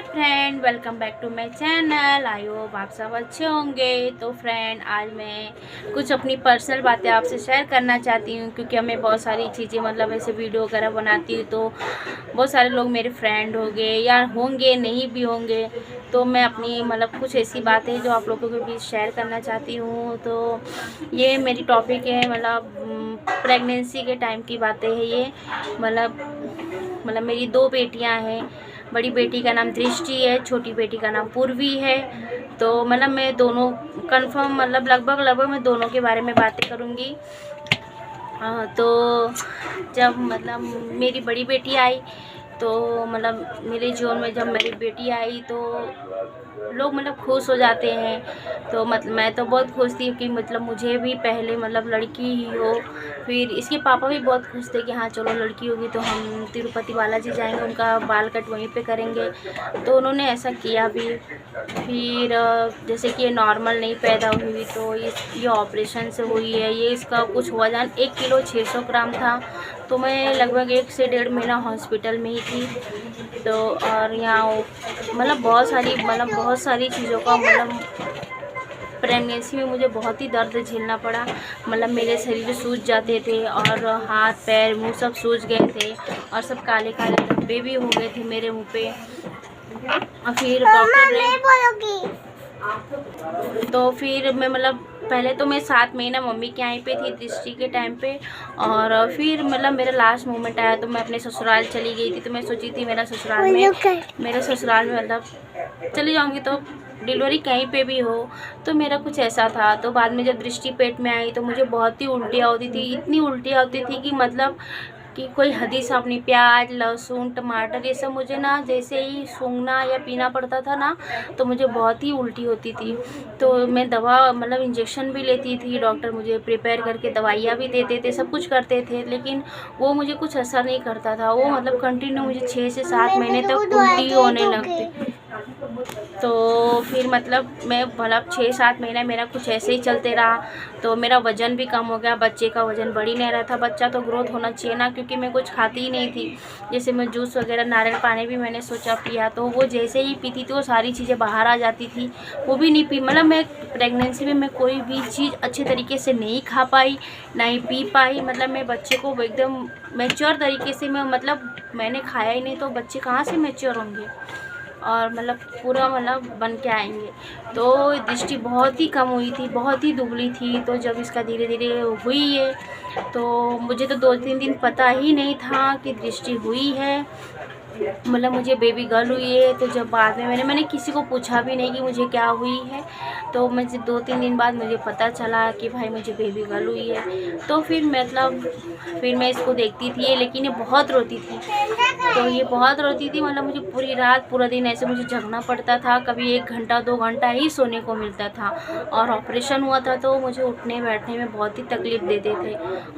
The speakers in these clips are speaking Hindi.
Friend, welcome back to my channel. I hope आप सब अच्छे होंगे। तो फ्रेंड, आज मैं कुछ अपनी पर्सनल बातें आपसे शेयर करना चाहती हूँ, क्योंकि हमें बहुत सारी चीज़ें ऐसे वीडियो वगैरह बनाती हूँ तो बहुत सारे लोग मेरे फ्रेंड होंगे या होंगे, नहीं भी होंगे। तो मैं अपनी कुछ ऐसी बातें जो आप लोगों के बीच शेयर करना चाहती हूँ। तो ये मेरी टॉपिक है प्रेगनेंसी के टाइम की बातें है ये। मेरी दो बेटियां हैं। बड़ी बेटी का नाम दृष्टि है, छोटी बेटी का नाम पूर्वी है। तो मैं दोनों कंफर्म लगभग मैं दोनों के बारे में बातें करूँगी। तो जब मेरी बड़ी बेटी आई तो मेरे जीवन में जब मेरी बेटी आई तो लोग खुश हो जाते हैं। तो मैं तो बहुत खुश थी कि मुझे भी पहले लड़की ही हो। फिर इसके पापा भी बहुत खुश थे कि हाँ चलो लड़की होगी तो हम तिरुपति बालाजी जाएंगे, उनका बाल कट वहीं पे करेंगे। तो उन्होंने ऐसा किया भी। फिर जैसे कि ये नॉर्मल नहीं पैदा हुई तो ये ऑपरेशन से हुई है। ये इसका कुछ वजन 1 किलो 600 ग्राम था। तो मैं लगभग 1 से 1.5 महीना हॉस्पिटल में ही थी। तो और यहाँ बहुत सारी चीज़ों का प्रेगनेंसी में मुझे बहुत ही दर्द झेलना पड़ा। मेरे शरीर सूज जाते थे और हाथ पैर मुंह सब सूज गए थे और सब काले काले धब्बे भी हो गए थे मेरे मुंह पे। और फिर डॉक्टर ने तो फिर मैं पहले तो मैं 7 महीना मम्मी के यहाँ पे थी दृष्टि के टाइम पे। और फिर मेरा लास्ट मोमेंट आया तो मैं अपने ससुराल चली गई थी। तो मैं सोची थी मेरे ससुराल में चली जाऊँगी तो डिलीवरी कहीं पे भी हो। तो मेरा कुछ ऐसा था। तो बाद में जब दृष्टि पेट में आई तो मुझे बहुत ही उल्टियाँ होती थी, इतनी उल्टियाँ होती थी कि कोई हद ही साहब नहीं। प्याज लहसुन टमाटर ये सब मुझे ना जैसे ही सूंघना या पीना पड़ता था ना तो मुझे बहुत ही उल्टी होती थी। तो मैं दवा इंजेक्शन भी लेती थी, डॉक्टर मुझे प्रिपेयर करके दवाइयाँ भी देते थे, सब कुछ करते थे, लेकिन वो मुझे कुछ असर नहीं करता था। वो कंटिन्यू मुझे 6 से 7 महीने तक उल्टी होने लगती। तो फिर मैं 6-7 महीना मेरा कुछ ऐसे ही चलते रहा। तो मेरा वज़न भी कम हो गया, बच्चे का वज़न बढ़ ही नहीं रहा था। बच्चा तो ग्रोथ होना चाहिए ना, क्योंकि मैं कुछ खाती ही नहीं थी। जैसे मैं जूस वगैरह नारियल पानी भी मैंने सोचा पिया तो वो जैसे ही पीती थी वो सारी चीज़ें बाहर आ जाती थी। वो भी नहीं पी मैं प्रेगनेंसी में मैं कोई भी चीज़ अच्छे तरीके से नहीं खा पाई, ना ही पी पाई। मैं बच्चे को एकदम मैच्योर तरीके से मैंने खाया ही नहीं तो बच्चे कहाँ से मैच्योर होंगे और पूरा बन के आएंगे। तो दृष्टि बहुत ही कम हुई थी, बहुत ही दुबली थी। तो जब इसका धीरे धीरे हुई है तो मुझे तो 2-3 दिन पता ही नहीं था कि दृष्टि हुई है। मुझे बेबी गर्ल हुई है। तो जब बाद में मैंने किसी को पूछा भी नहीं कि मुझे क्या हुई है। तो मुझे 2-3 दिन बाद मुझे पता चला कि भाई मुझे बेबी गर्ल हुई है। तो फिर फिर मैं इसको देखती थी लेकिन ये बहुत रोती थी। तो ये बहुत रोती थी मुझे पूरी रात पूरा दिन ऐसे मुझे जगना पड़ता था। कभी 1 घंटा 2 घंटा ही सोने को मिलता था। और ऑपरेशन हुआ था तो मुझे उठने बैठने में बहुत ही तकलीफ़ देते थे।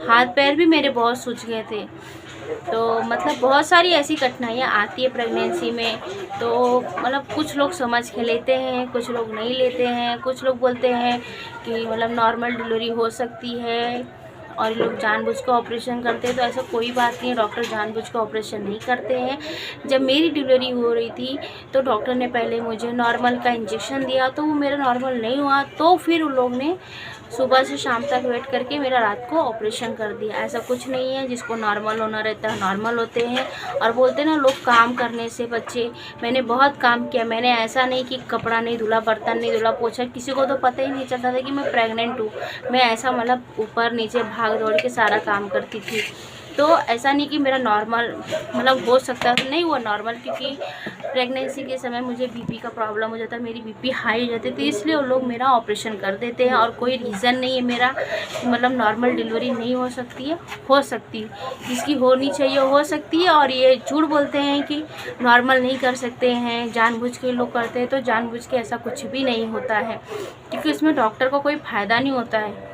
हाथ पैर भी मेरे बहुत सूज गए थे। तो बहुत सारी ऐसी कठिनाइयाँ आती है प्रेगनेंसी में। तो कुछ लोग समझ के लेते हैं, कुछ लोग नहीं लेते हैं। कुछ लोग बोलते हैं कि नॉर्मल डिलीवरी हो सकती है और लोग जानबूझ कर ऑपरेशन करते हैं। तो ऐसा कोई बात नहीं है, डॉक्टर जानबूझ कर ऑपरेशन नहीं करते हैं। जब मेरी डिलीवरी हो रही थी तो डॉक्टर ने पहले मुझे नॉर्मल का इंजेक्शन दिया तो वो मेरा नॉर्मल नहीं हुआ। तो फिर उन लोग ने सुबह से शाम तक वेट करके मेरा रात को ऑपरेशन कर दिया। ऐसा कुछ नहीं है, जिसको नॉर्मल होना रहता है नॉर्मल होते हैं। और बोलते हैं ना लोग काम करने से बच्चे, मैंने बहुत काम किया। मैंने ऐसा नहीं कि कपड़ा नहीं धुला, बर्तन नहीं धुला, पोछा, किसी को तो पता ही नहीं चलता था कि मैं प्रेग्नेंट हूँ। मैं ऐसा ऊपर नीचे भाग दौड़ के सारा काम करती थी। तो ऐसा नहीं कि मेरा नॉर्मल हो सकता नहीं हुआ नॉर्मल, क्योंकि प्रेगनेंसी के समय मुझे बीपी का प्रॉब्लम हो जाता है, मेरी बीपी हाई हो जाती थी, इसलिए वो लोग मेरा ऑपरेशन कर देते हैं। और कोई रीज़न नहीं है मेरा नॉर्मल डिलीवरी नहीं हो सकती है, हो सकती है, जिसकी होनी चाहिए हो सकती है। और ये झूठ बोलते हैं कि नॉर्मल नहीं कर सकते हैं, जानबूझ के लोग करते हैं। तो जानबूझ के ऐसा कुछ भी नहीं होता है, क्योंकि इसमें डॉक्टर को कोई फ़ायदा नहीं होता है,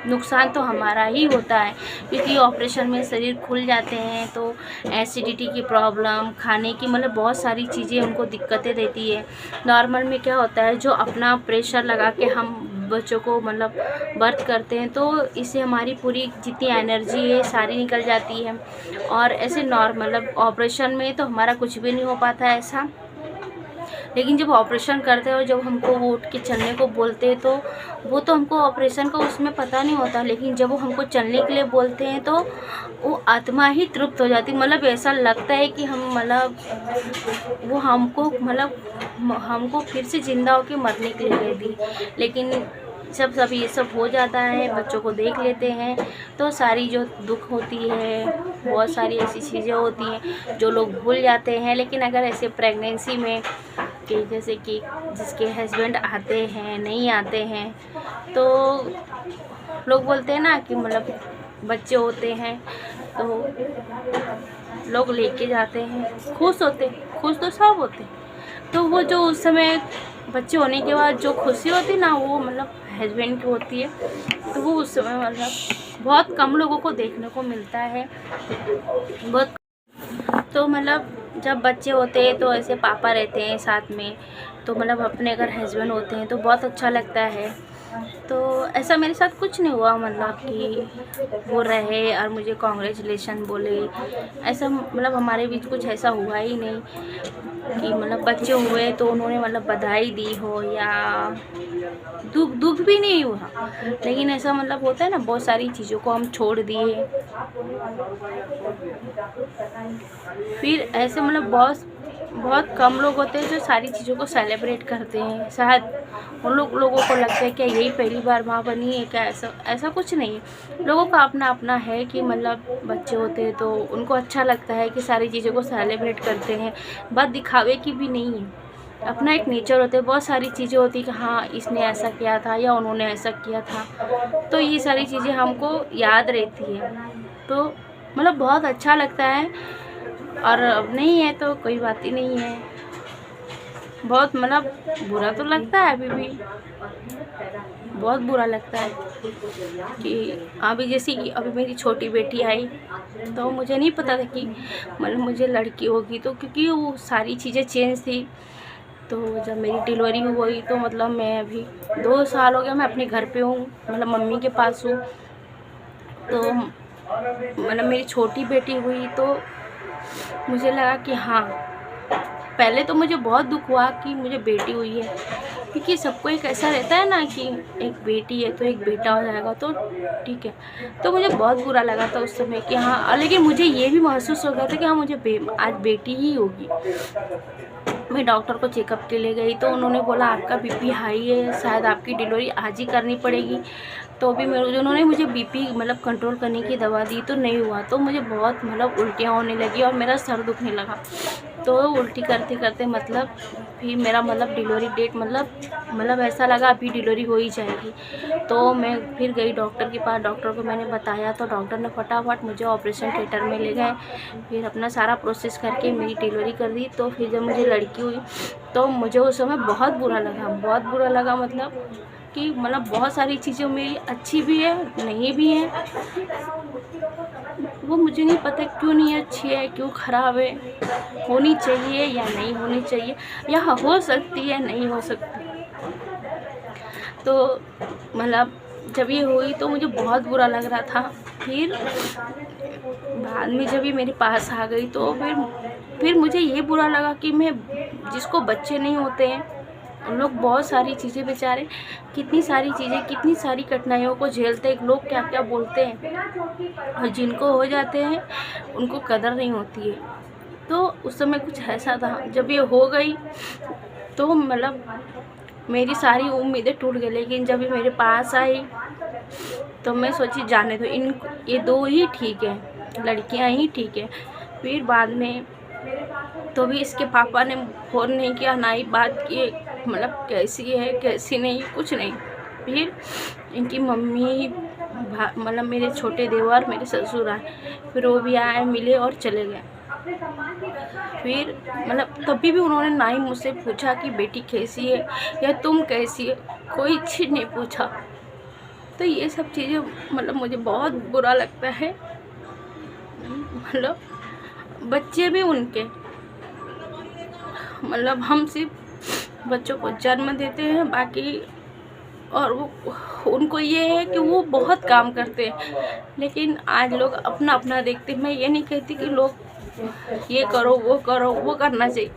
नुकसान तो हमारा ही होता है। क्योंकि ऑपरेशन में शरीर खुल जाते हैं तो एसिडिटी की प्रॉब्लम, खाने की बहुत सारी चीज़ें उनको दिक्कतें देती है। नॉर्मल में क्या होता है, जो अपना प्रेशर लगा के हम बच्चों को बर्थ करते हैं तो इससे हमारी पूरी जितनी एनर्जी है सारी निकल जाती है। और ऐसे नॉर्मल ऑपरेशन में तो हमारा कुछ भी नहीं हो पाता है ऐसा। लेकिन जब ऑपरेशन करते हैं और जब हमको वो उठ के चलने को बोलते हैं तो वो तो हमको ऑपरेशन का उसमें पता नहीं होता, लेकिन जब वो हमको चलने के लिए बोलते हैं तो वो आत्मा ही तृप्त हो जाती। मतलब ऐसा लगता है कि हम मतलब वो हमको फिर से ज़िंदा होकर मरने के लिए दे दी। लेकिन सब ये सब हो जाता है, बच्चों को देख लेते हैं तो सारी जो दुख होती है, बहुत सारी ऐसी चीज़ें होती हैं जो लोग भूल जाते हैं। लेकिन अगर ऐसे प्रेगनेंसी में कि जैसे कि जिसके हस्बैंड आते हैं नहीं आते हैं तो लोग बोलते हैं ना कि मतलब बच्चे होते हैं तो लोग लेके जाते हैं, खुश तो सब होते हैं। तो वो जो उस समय बच्चे होने के बाद जो खुशी होती है ना, वो मतलब हस्बैंड की होती है। तो वो उस समय मतलब बहुत कम लोगों को देखने को मिलता है, बहुत। तो मतलब जब बच्चे होते हैं तो ऐसे पापा रहते हैं साथ में, तो मतलब अपने अगर हस्बैंड होते हैं तो बहुत अच्छा लगता है। तो ऐसा मेरे साथ कुछ नहीं हुआ, मतलब कि वो रहे और मुझे कॉन्ग्रेचुलेशन बोले, ऐसा मतलब हमारे बीच कुछ ऐसा हुआ ही नहीं कि मतलब बच्चे हुए तो उन्होंने मतलब बधाई दी हो या दुख भी नहीं हुआ। लेकिन ऐसा मतलब होता है ना, बहुत सारी चीज़ों को हम छोड़ दिए। फिर ऐसे मतलब बहुत कम लोग होते हैं जो सारी चीज़ों को सेलिब्रेट करते हैं। शायद उन लोगों को लगता है क्या यही पहली बार माँ बनी है क्या, ऐसा कुछ नहीं है। लोगों का अपना अपना है कि मतलब बच्चे होते हैं तो उनको अच्छा लगता है कि सारी चीज़ों को सेलिब्रेट करते हैं। बात दिखावे की भी नहीं है, अपना एक नेचर होता है। बहुत सारी चीज़ें होती है कि हाँ इसने ऐसा किया था या उन्होंने ऐसा किया था, तो ये सारी चीज़ें हमको याद रहती है। तो मतलब बहुत अच्छा लगता है। और अब नहीं है तो कोई बात ही नहीं है। बहुत मतलब बुरा तो लगता है, अभी भी बहुत बुरा लगता है कि अभी जैसे कि अभी मेरी छोटी बेटी आई तो मुझे नहीं पता था कि मतलब मुझे लड़की होगी, तो क्योंकि वो सारी चीज़ें चेंज थी। तो जब मेरी डिलीवरी हुई तो मतलब मैं अभी 2 साल हो गया मैं अपने घर पे हूँ, मतलब मम्मी के पास हूँ। तो मतलब मेरी छोटी बेटी हुई तो मुझे लगा कि हाँ, पहले तो मुझे बहुत दुख हुआ कि मुझे बेटी हुई है, क्योंकि सबको एक ऐसा रहता है ना कि एक बेटी है तो एक बेटा हो जाएगा तो ठीक है। तो मुझे बहुत बुरा लगा था उस समय कि हाँ, लेकिन मुझे ये भी महसूस हो गया था कि हाँ मुझे आज बेटी ही होगी। मैं डॉक्टर को चेकअप के लिए गई तो उन्होंने बोला आपका बीपी हाई है, शायद आपकी डिलीवरी आज ही करनी पड़ेगी। तो भी उन्होंने मुझे बीपी मतलब कंट्रोल करने की दवा दी तो नहीं हुआ, तो मुझे बहुत मतलब उल्टियाँ होने लगी और मेरा सर दुखने लगा। तो उल्टी करते करते मतलब फिर मेरा मतलब डिलीवरी डेट मतलब ऐसा लगा अभी डिलीवरी हो ही जाएगी। तो मैं फिर गई डॉक्टर के पास, डॉक्टर को मैंने बताया तो डॉक्टर ने फटाफट मुझे ऑपरेशन थिएटर में ले गए। फिर अपना सारा प्रोसेस करके मेरी डिलीवरी कर दी। तो फिर जब मुझे लड़की हुई तो मुझे उस समय बहुत बुरा लगा मतलब कि मतलब बहुत सारी चीज़ें मेरी अच्छी भी है नहीं भी है, वो मुझे नहीं पता क्यों नहीं अच्छी है क्यों ख़राब है, होनी चाहिए या नहीं होनी चाहिए, या हो सकती है नहीं हो सकती। तो मतलब जब ये हुई तो मुझे बहुत बुरा लग रहा था। फिर बाद में जब ये मेरे पास आ गई तो फिर मुझे ये बुरा लगा कि मैं जिसको बच्चे नहीं होते हैं उन लोग बहुत सारी चीज़ें बेचारे कितनी सारी कठिनाइयों को झेलते हैं, लोग क्या क्या बोलते हैं, और जिनको हो जाते हैं उनको कदर नहीं होती है। तो उस समय कुछ ऐसा था, जब ये हो गई तो मतलब मेरी सारी उम्मीदें टूट गई। लेकिन जब ये मेरे पास आई तो मैं सोची जाने दो, ये 2 ही ठीक है, लड़कियां ही ठीक है। फिर बाद में तो भी इसके पापा ने फ़ोन नहीं किया, ना ही बात की मतलब कैसी है कैसी नहीं, कुछ नहीं। फिर इनकी मम्मी मतलब मेरे छोटे देवर मेरे ससुर आए, फिर वो भी आए मिले और चले गए। फिर मतलब तभी भी उन्होंने ना ही मुझसे पूछा कि बेटी कैसी है या तुम कैसी है, कोई चीज़ नहीं पूछा। तो ये सब चीज़ें मतलब मुझे बहुत बुरा लगता है। मतलब बच्चे भी उनके मतलब हम सिर्फ बच्चों को जन्म देते हैं बाकी, और वो उनको ये है कि वो बहुत काम करते हैं। लेकिन आज लोग अपना अपना देखते हैं। मैं ये नहीं कहती कि लोग ये करो वो करना चाहिए,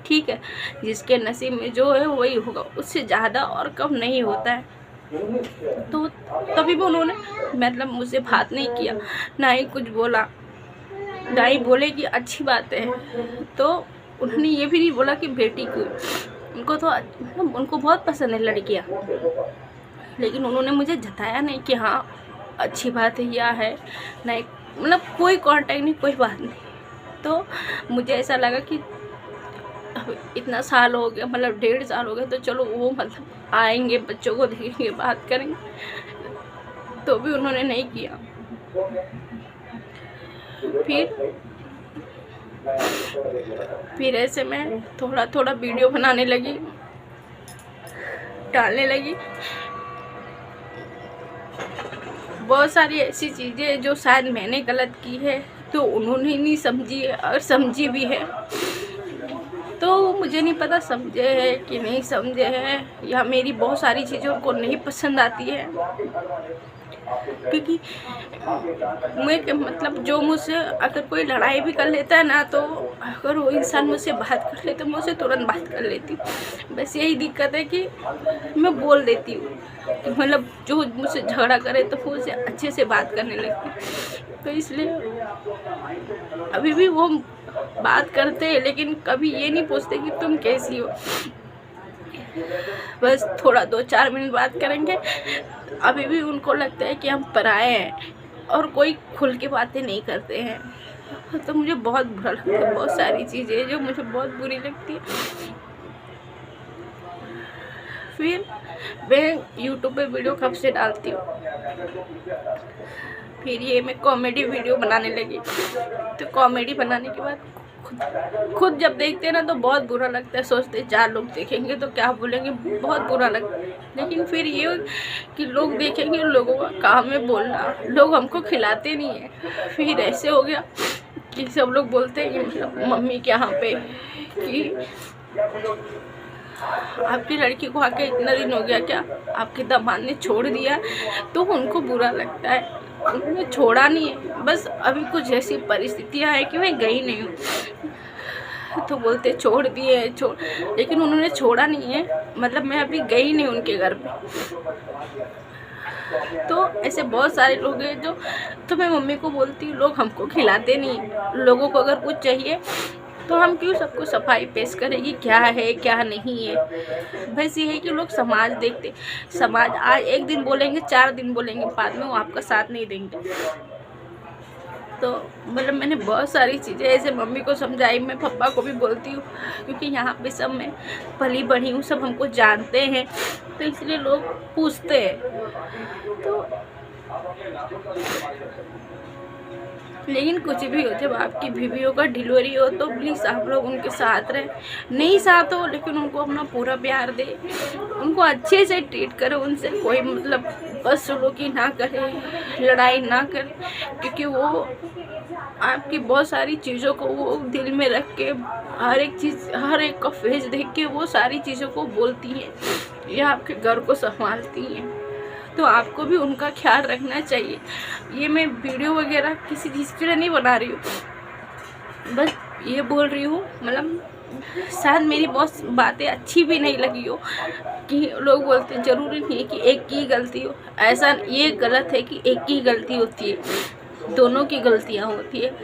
ठीक है, जिसके नसीब में जो है वही होगा, उससे ज़्यादा और कम नहीं होता है। तो तभी भी उन्होंने मतलब मुझसे बात नहीं किया, ना ही कुछ बोला, ना ही बोले कि अच्छी बात है। तो उन्होंने ये भी नहीं बोला कि बेटी को, उनको तो मतलब उनको बहुत पसंद है लड़कियाँ, लेकिन उन्होंने मुझे जताया नहीं कि हाँ अच्छी बात है या है नहीं, मतलब कोई कांटेक्ट नहीं, कोई बात नहीं। तो मुझे ऐसा लगा कि इतना साल हो गया, मतलब 1.5 साल हो गए, तो चलो वो मतलब आएंगे, बच्चों को देखेंगे, बात करेंगे, तो भी उन्होंने नहीं किया। फिर ऐसे मैं थोड़ा थोड़ा वीडियो बनाने लगी, डालने लगी। बहुत सारी ऐसी चीज़ें जो शायद मैंने गलत की है, तो उन्होंने नहीं समझी है, और समझी भी है। तो मुझे नहीं पता समझे है कि नहीं समझे है, या मेरी बहुत सारी चीज़ों को नहीं पसंद आती है। क्योंकि मैं मतलब जो मुझसे अगर कोई लड़ाई भी कर लेता है ना, तो अगर वो इंसान मुझसे बात कर ले तो मैं उसे तुरंत बात कर लेती हूँ। बस यही दिक्कत है कि मैं बोल देती हूँ, मतलब जो मुझसे झगड़ा करे तो वो उसे अच्छे से बात करने लगती। तो इसलिए अभी भी वो बात करते हैं, लेकिन कभी ये नहीं पूछते कि तुम कैसी हो। बस थोड़ा 2-4 मिनट बात करेंगे। अभी भी उनको लगता है कि हम पराए हैं और कोई खुल के बातें नहीं करते हैं। तो मुझे बहुत बुरा लगता है, बहुत सारी चीज़ें जो मुझे बहुत बुरी लगती है। फिर मैं यूट्यूब पे वीडियो कब से डालती हूँ, फिर ये मैं कॉमेडी वीडियो बनाने लगी। तो कॉमेडी बनाने के बाद खुद जब देखते हैं ना तो बहुत बुरा लगता है, सोचते 4 लोग देखेंगे तो क्या बोलेंगे, बहुत बुरा लगता है। लेकिन फिर ये कि लोग देखेंगे, लोगों का काम है बोलना, लोग हमको खिलाते नहीं है। फिर ऐसे हो गया कि सब लोग बोलते हैं कि मतलब मम्मी के यहाँ पे कि आपकी लड़की को आके इतना दिन हो गया, क्या आपके दामाद ने छोड़ दिया? तो उनको बुरा लगता है। उन्होंने छोड़ा नहीं है, बस अभी कुछ ऐसी परिस्थितियाँ है कि मैं गई नहीं हूँ, तो बोलते छोड़ दिए लेकिन उन्होंने छोड़ा नहीं है, मतलब मैं अभी गई नहीं उनके घर पे। तो ऐसे बहुत सारे लोग हैं जो, तो मैं मम्मी को बोलती हूँ लोग हमको खिलाते नहीं। लोगों को अगर कुछ चाहिए तो हम क्यों सबको सफाई पेश करेंगे, क्या है क्या नहीं है। बस ये है कि लोग समाज देखते, समाज आज एक दिन बोलेंगे, 4 दिन बोलेंगे, बाद में वो आपका साथ नहीं देंगे। तो मतलब मैंने बहुत सारी चीज़ें ऐसे मम्मी को समझाई, मैं पापा को भी बोलती हूँ, क्योंकि यहाँ पे सब मैं पली बढ़ी हूँ, सब हमको जानते हैं, तो इसलिए लोग पूछते हैं। तो लेकिन कुछ भी हो, जब आपकी बीवियों का डिलीवरी हो तो प्लीज़ आप लोग उनके साथ रहें, नहीं साथ हो लेकिन उनको अपना पूरा प्यार दे, उनको अच्छे से ट्रीट करें, उनसे कोई मतलब बदसलूकी ना करे, लड़ाई ना करे, क्योंकि वो आपकी बहुत सारी चीज़ों को वो दिल में रख के, हर एक चीज़, हर एक का फेस देख के वो सारी चीज़ों को बोलती हैं या आपके घर को संभालती हैं। तो आपको भी उनका ख्याल रखना चाहिए। ये मैं वीडियो वगैरह किसी चीज़ के लिए नहीं बना रही हूँ, बस ये बोल रही हूँ, मतलब शायद मेरी बहुत बातें अच्छी भी नहीं लगी हो, कि लोग बोलते हैं ज़रूरी नहीं है कि एक की गलती हो, ऐसा ये गलत है कि एक की गलती होती है, दोनों की गलतियाँ होती है।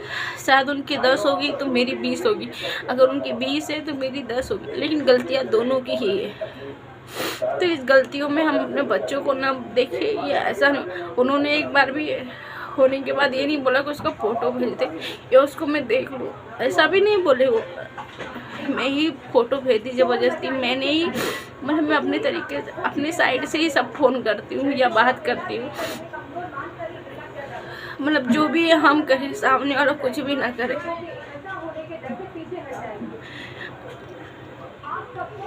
शायद उनकी 10 होगी तो मेरी 20 होगी, अगर उनकी 20 है तो मेरी 10 होगी, लेकिन गलतियाँ दोनों की ही है। तो इस गलतियों में हम अपने बच्चों को ना देखें, ये ऐसा नहीं। उन्होंने एक बार भी होने के बाद ये नहीं बोला कि उसका फ़ोटो भेज दे या उसको मैं देख लूँ, ऐसा भी नहीं बोले वो। मैं ही फ़ोटो भेज दी ज़बरदस्ती, मैंने ही, मतलब मैं अपने तरीके से अपने साइड से ही सब फ़ोन करती हूँ या बात करती हूँ, मतलब जो भी हम कहें, सामने वाला कुछ भी ना करे।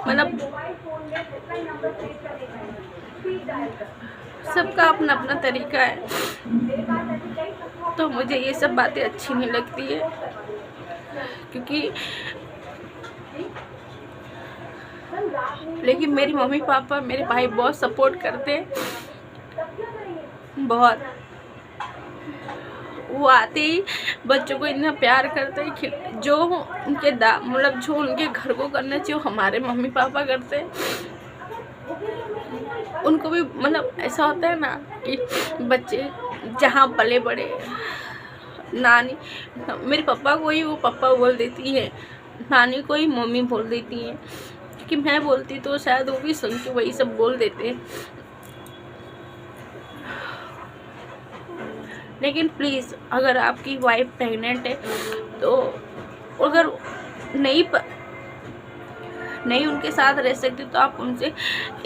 मतलब सबका अपना अपना तरीका है, तो मुझे ये सब बातें अच्छी नहीं लगती है, क्योंकि लेकिन मेरी मम्मी पापा, मेरे भाई बहुत सपोर्ट करते हैं, बहुत। वो आते ही बच्चों को इतना प्यार करते हैं, जो उनके मतलब जो उनके घर को करना चाहिए हमारे मम्मी पापा करते हैं। उनको भी मतलब ऐसा होता है ना कि बच्चे जहाँ पले बड़े, नानी मेरे पापा को ही वो पापा बोल देती है, नानी को ही मम्मी बोल देती है, कि मैं बोलती तो शायद वो भी सुन के वही सब बोल देते। लेकिन प्लीज़ अगर आपकी वाइफ प्रेग्नेंट है तो अगर नहीं उनके साथ रह सकते तो आप उनसे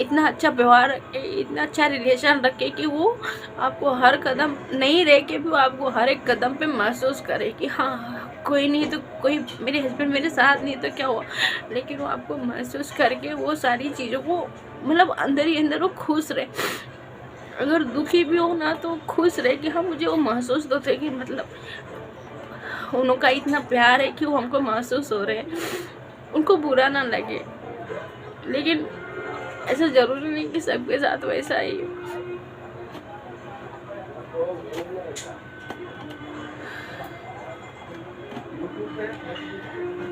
इतना अच्छा व्यवहार रखें, इतना अच्छा रिलेशन रखें कि वो आपको हर कदम नहीं रह के भी वो आपको हर एक कदम पे महसूस करे कि हाँ कोई नहीं तो कोई मेरे हस्बैंड मेरे साथ नहीं तो क्या हुआ, लेकिन वो आपको महसूस करके वो सारी चीज़ों को मतलब अंदर ही अंदर वो खुश रहे। अगर दुखी भी हो ना तो खुश रहे कि हाँ मुझे वो महसूस तो थे कि मतलब उनका इतना प्यार है कि वो हमको महसूस हो रहे हैं, उनको बुरा ना लगे। लेकिन ऐसा ज़रूरी नहीं कि सबके साथ वैसा ही हो।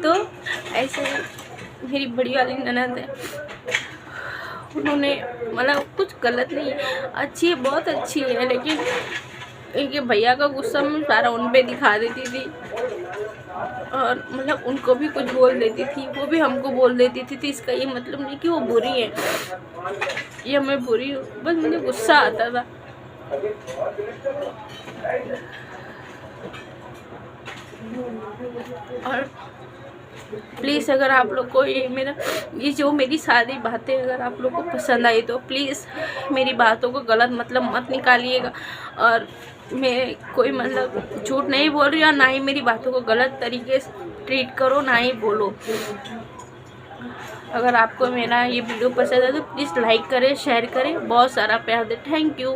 तो ऐसे मेरी बड़ी वाली ननद है, उन्होंने मतलब कुछ गलत नहीं है, अच्छी है, बहुत अच्छी है, लेकिन इनके भैया का गुस्सा मैं सारा उन पे दिखा देती थी और मतलब उनको भी कुछ बोल देती थी, वो भी हमको बोल देती थी। इसका ये मतलब नहीं कि वो बुरी है या मैं बुरी हूँ, बस मुझे गुस्सा आता था। और प्लीज़ अगर आप लोग को ये जो मेरी सारी बातें अगर आप लोग को पसंद आई तो प्लीज़ मेरी बातों को गलत मतलब मत निकालिएगा। और मैं कोई मतलब झूठ नहीं बोल रही और ना ही मेरी बातों को गलत तरीके से ट्रीट करो, ना ही बोलो। अगर आपको मेरा ये वीडियो पसंद है तो प्लीज़ लाइक करें, शेयर करें, बहुत सारा प्यार दें। Thank you.